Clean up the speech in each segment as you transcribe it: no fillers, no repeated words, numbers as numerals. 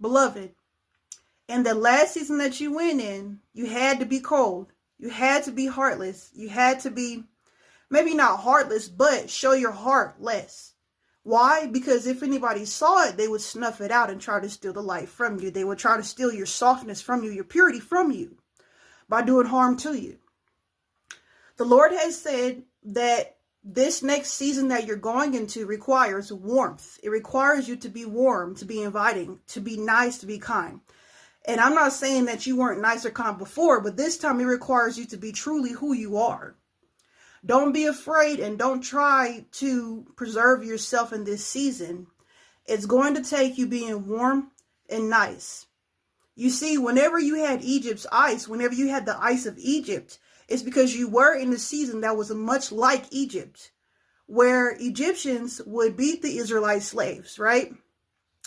Beloved, in the last season that you went in, you had to be cold. You had to be heartless. You had to be, maybe not heartless, but show your heart less. Why? Because if anybody saw it, they would snuff it out and try to steal the light from you. They would try to steal your softness from you, your purity from you, by doing harm to you. The Lord has said that this next season that you're going into requires warmth. It requires you to be warm, to be inviting, to be nice, to be kind. And I'm not saying that you weren't nice or kind before, but this time it requires you to be truly who you are. Don't be afraid and don't try to preserve yourself in this season. It's going to take you being warm and nice. You see, whenever you had Egypt's ice, whenever you had the ice of Egypt, it's because you were in a season that was much like Egypt, where Egyptians would beat the Israelite slaves, right?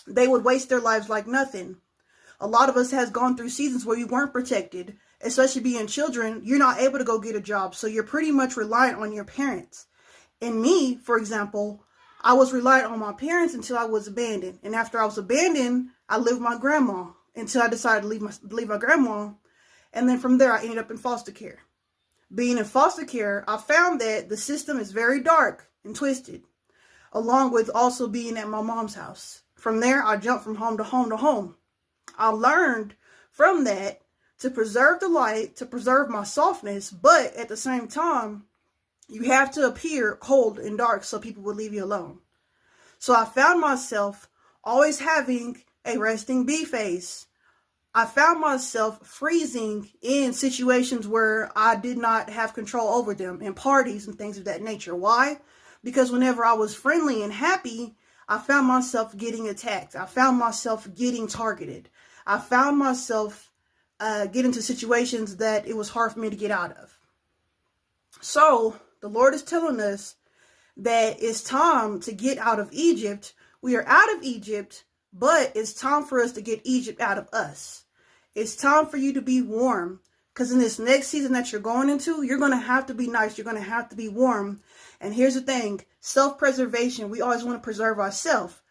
They would waste their lives like nothing. A lot of us has gone through seasons where you weren't protected, especially being children. You're not able to go get a job, so you're pretty much reliant on your parents. And me, for example, I was reliant on my parents until I was abandoned. And after I was abandoned, I lived with my grandma until I decided to leave my grandma. And then from there, I ended up in foster care. Being in foster care, I found that the system is very dark and twisted, along with also being at my mom's house. From there, I jumped from home to home to home. I learned from that to preserve the light, to preserve my softness, but at the same time, you have to appear cold and dark so people will leave you alone. So I found myself always having a resting bee face. I found myself freezing in situations where I did not have control over them, in parties and things of that nature. Why? Because whenever I was friendly and happy, I found myself getting attacked. I found myself getting targeted. I found myself getting into situations that it was hard for me to get out of. So the Lord is telling us that it's time to get out of Egypt. We are out of Egypt, but it's time for us to get Egypt out of us. It's time for you to be warm, because in this next season that you're going into, you're going to have to be nice. You're going to have to be warm. And here's the thing, self-preservation. We always want to preserve ourselves.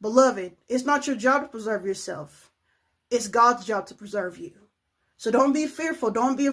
Beloved, it's not your job to preserve yourself. It's God's job to preserve you. So don't be fearful. Don't be